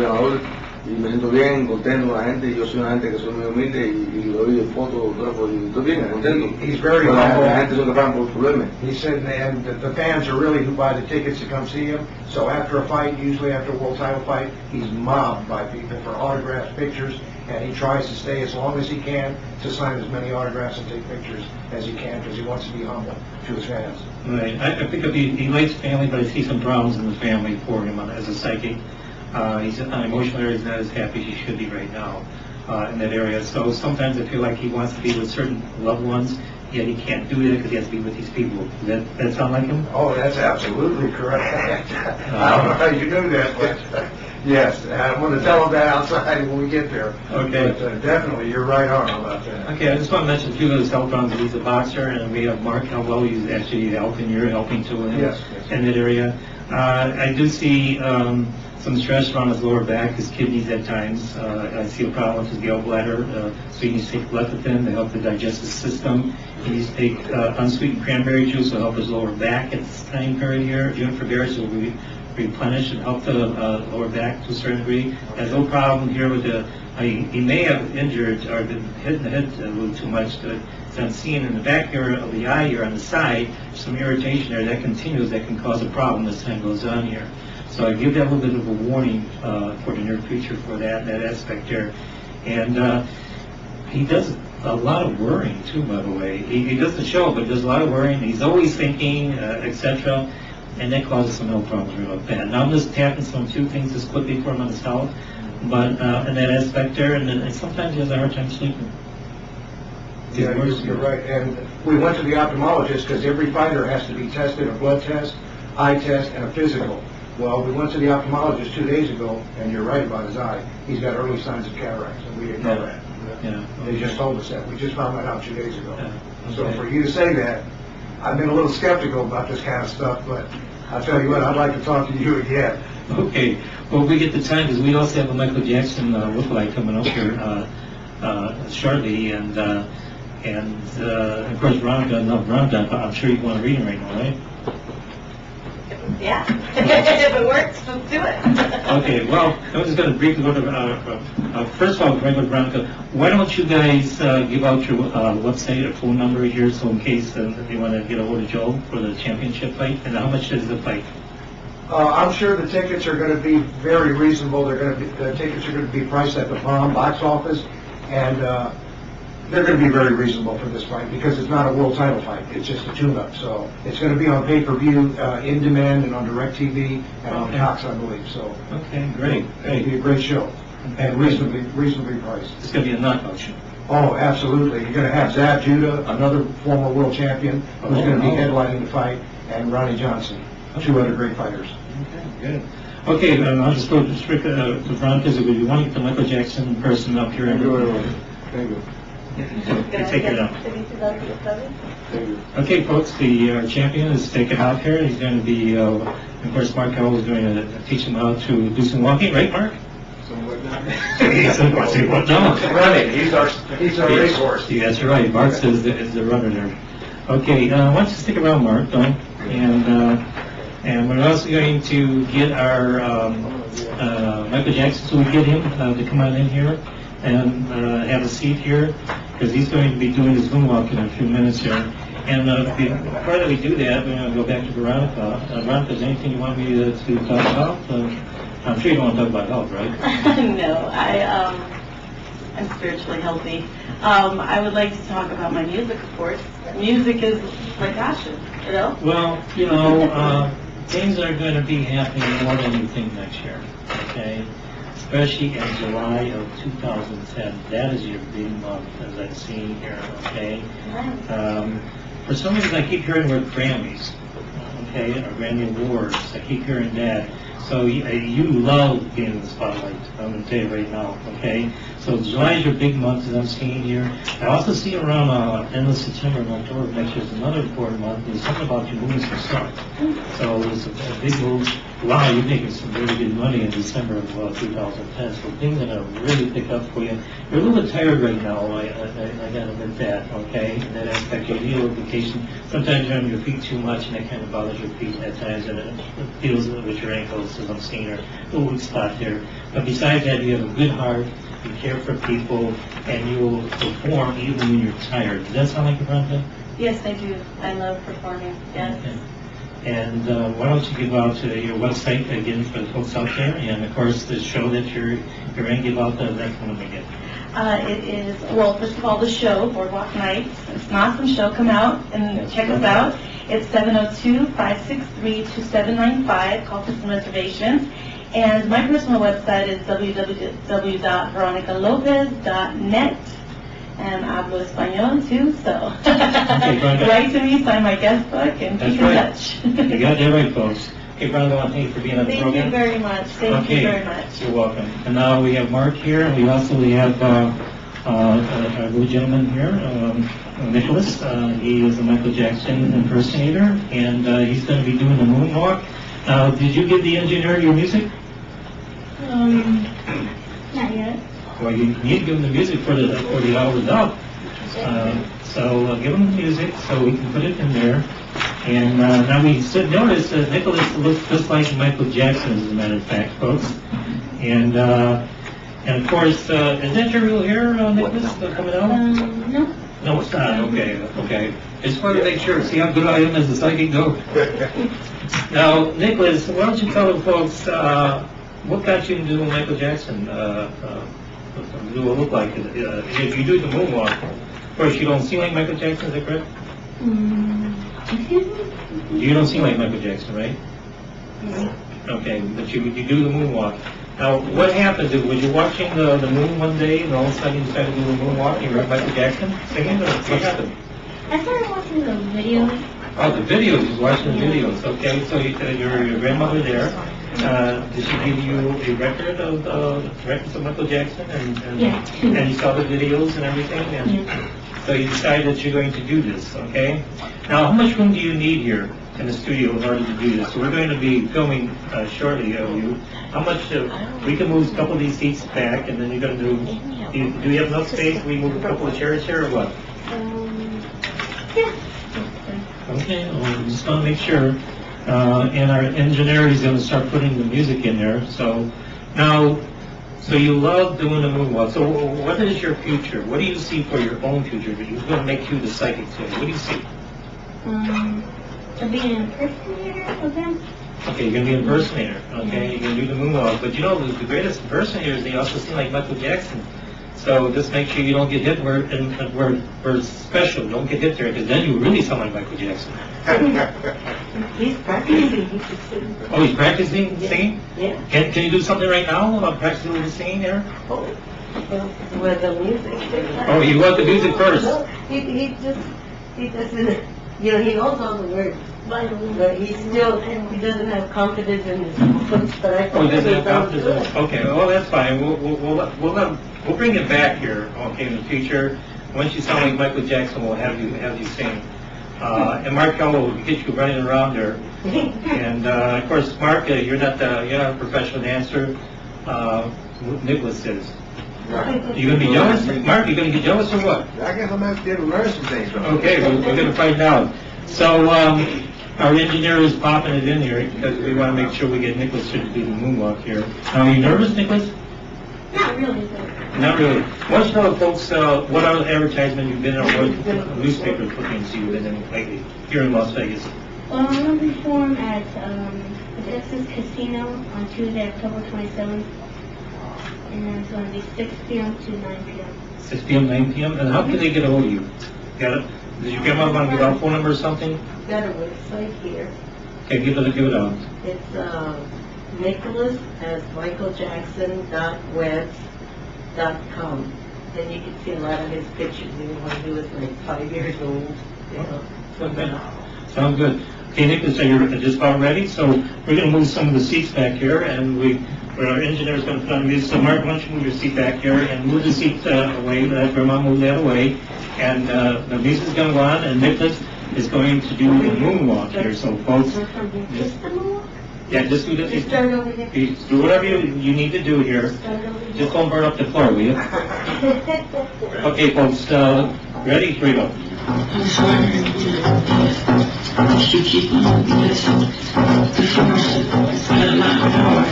ganador y me siento bien, contento con la gente, y yo soy una gente que soy muy humilde y lo doy de fotos, autógrafos, y estoy bien, contento. He's very Pero la humble. gente son que pagan por problemas. He said, and the fans are really who buy the tickets to come see him. So after a fight, usually after a world title fight, he's mobbed by people for autographs, pictures, and he tries to stay as long as he can to sign as many autographs and take pictures as he can because he wants to be humble to his fans. Right. I think he likes family, but I see some problems in the family for him as a psychic. He's on emotional area, he's not as happy as he should be right now in that area. So sometimes I feel like he wants to be with certain loved ones, yet he can't do that because he has to be with these people. Does that sound like him? Oh, that's absolutely correct. I don't know how you knew that, but yes, I'm going to tell him that outside when we get there. Okay. But definitely, you're right on about that. Okay, I just want to mention a few of his health problems. He's a boxer, and we have Mark Helwell, who's actually helping. You're helping too in, Yes. in that area. I do see some stress around his lower back, his kidneys at times. I see a problem with his gallbladder, so he needs to take lecithin to help the digestive system. He needs to take unsweetened cranberry juice to help his lower back at this time period here. Juniper berries will replenish and help the lower back to a certain degree. Has no problem here with the, he may have injured or been hit in the head a little too much. So I'm seeing in the back here of the eye here on the side, some irritation there that continues that can cause a problem as time goes on here. So I give that a little bit of a warning for the near future for that aspect there. And he does a lot of worrying too, by the way. He doesn't show, but does a lot of worrying. He's always thinking, etc. And that causes some health problems real bad. Now I'm just tapping some few things just quickly for him on his health, but in that aspect there, and sometimes he has a hard time sleeping. Yeah, you're right. And we went to the ophthalmologist because every fighter has to be tested, a blood test, eye test, and a physical. Well, we went to the ophthalmologist 2 days ago, and you're right about his eye. He's got early signs of cataracts, and we didn't know that. Yeah. They just told us that. We just found that out 2 days ago. Yeah. So Okay. for you to say that, I've been a little skeptical about this kind of stuff, but I'll tell you what, I'd like to talk to you again. Okay. Well, we get the time because we also have a Michael Jackson lookalike coming up here shortly, and of course Veronica, I'm sure you want to read him right now, right? Yeah. If it works, let's do it. Okay, well, I'm just going to briefly go to, first of all, Veronica, why don't you guys give out your website or phone number here, so in case they want to get a hold of Joe for the championship fight, and how much is the fight? I'm sure the tickets are going to be very reasonable. The tickets are going to be priced at the Palm box office, and they're going to be very reasonable for this fight because it's not a world title fight. It's just a tune-up. So it's going to be on pay-per-view, in demand, and on DirecTV and on Cox, I believe. So Okay, great. it'll be a great show and reasonably priced. It's going to be a knockout show. Oh, absolutely. You're going to have Zab Judah, another former world champion, who's going to be headlining the fight, and Ronnie Johnson, two other great fighters. Okay, good. Okay, I'll just go straight to Veronica. If you want to get the Michael Jackson person up here. Thank you very much. Thank you. Take it out. Thank you. Okay, folks, the champion is taken out here. He's going to be, of course, Mark Howell is going to teach him how to do some walking, right, Mark? Running. He's our racehorse. Yeah, that's right. Mark is the runner there. Okay, why don't you stick around, Mark, though? And we're also going to get our Michael Jackson, so we get him to come on in here and have a seat here, because he's going to be doing his moonwalk in a few minutes here. And before that we do that, we're going to go back to Veronica. Veronica, is there anything you want me to talk about? I'm sure you don't want to talk about health, right? No, I'm spiritually healthy. I would like to talk about my music, of course. Music is my passion, you know? Well, things are going to be happening more than you think next year, okay? Especially in July of 2010. That is your big month, as I've seen here, okay? For some reason, I keep hearing the word Grammys, okay, or Grammy Awards. I keep hearing that. So you love being in the spotlight, I'm going to tell you right now, okay? So July is your big month, as I'm seeing here. I also see around end of September and October of next year is another important month. There's something about you moving some stuff. So there's a big move wow, you're making some really good money in December of 2010, so things are going to really pick up for you. You're a little bit tired right now, I got to admit that, okay? In that aspect, you need a little vacation. Sometimes you're on your feet too much, and that kind of bothers your feet at times, and it deals with your ankles, as I'm seeing there, a little weak spot there. But besides that, you have a good heart, you care for people, and you will perform even when you're tired. Does that sound like a Veronica? Yes, I do. I love performing, yes. Okay. And why don't you give out your website again for the folks out there, and of course the show that you're going to give out the next one again. It is, well, first of all, the show, Boardwalk Nights. It's an awesome show. Come out and check us out. It's 702-563-2795. Call for some reservations. And my personal website is www.veronicalopez.net. And hablo español too, so write to me, sign my guest book, and keep in touch. You got that right, folks. Okay, Veronica, I want to thank you for being on the Thank program. you very much. Thank you very much. You're welcome. And now we have Mark here, and we also have a good gentleman here, Nicholas. He is a Michael Jackson impersonator, and he's going to be doing the moonwalk. Did you give the engineer your music? Not yet. Well, you need to give him the music for the hours up. So give him the music so we can put it in there. And now we notice that Nicholas looks just like Michael Jackson, as a matter of fact, folks. And of course, is that your real hair, Nicholas, coming out? No. No, it's not. Okay. I just wanted to make sure, see how good I am as a psychic go. Now, Nicholas, why don't you tell the folks what got you into Michael Jackson? What do it look like? If you do the moonwalk, of course you don't seem like Michael Jackson, is that correct? You don't seem like Michael Jackson, right? Okay, but you do the moonwalk. Now, what happened? Was you watching the moon one day, and all of a sudden you decided to do the moonwalk, and you heard Michael Jackson singing, or what happened? I started watching the videos. Oh, the videos, you was watching the videos, okay, so your grandmother there, did she give you a record of records of Michael Jackson, and you saw the videos and everything, and so you decided that you're going to do this, okay? Now, how much room do you need here in the studio in order to do this? So we're going to be filming shortly of you. How much, we can move a couple of these seats back, and then you're going to do you have enough space? We move a couple of chairs here, or what? Yeah. Okay, well, we just want to make sure. And our engineer is going to start putting the music in there. So now, so you love doing the moonwalk. So what is your future? What do you see for your own future? Who's going to make you the psychic today? What do you see? To be an impersonator of them. Okay, you're going to be an impersonator. Okay, you're going to do the moonwalk. But you know, the greatest impersonators, they also seem like Michael Jackson. So just make sure you don't get hit where special. Don't get hit there, because then you really sound like Michael Jackson. He's practicing. Oh, he's practicing singing? Yeah. Can you do something right now about practicing the singing there? With the music. Oh, you want the music first? No, he doesn't, he knows all the words. But he doesn't have confidence in his voice. Oh, he doesn't have confidence. Okay, well, that's fine. We'll bring it back here, okay, in the future. Once you sound like Michael Jackson, we'll have you sing. And Mark Kello will get you running around there. And of course, Mark, you're not a professional dancer. Nicholas is. You gonna be jealous, Mark? You gonna get jealous or what? I guess I'm going to have to learn some things from Okay, we're gonna find out. So our engineer is popping it in here because we want to make sure we get Nicholas to do the moonwalk here. Are you nervous, Nicholas? Not really, but... Not really. Why don't you tell the folks what other advertisement you've been in, or what newspaper clippings you've been in lately here in Las Vegas? Well, I'm going to perform at the Texas Casino on Tuesday, October 27th. And it's going to be 6 p.m. to 9 p.m. 6 p.m., 9 p.m.? And how can they get a hold of you? Got it? Did your grandma want to give out a phone number or something? Got a website here. Okay, give it out. It's Nicholas at michaeljackson.webs.com. And you can see a lot of his pictures when he was like 5 years old. You know. Okay. Sounds good. Okay, Nicholas, so you're just about ready? So we're going to move some of the seats back here, and our engineer is going to put on the music. So Mark, why don't you move your seat back here and move the seat away, let Grandma move that away. And the music is going to go on, and Nicholas is going to do the moonwalk here. So folks, Just the moonwalk? Yeah, just do Just this. start over here. Do whatever you need to do here. Start over here. Just don't burn up the floor, will you? Okay, folks, ready? Here we go. I'm sorry. If you keep on this, the first, I had a lot of power.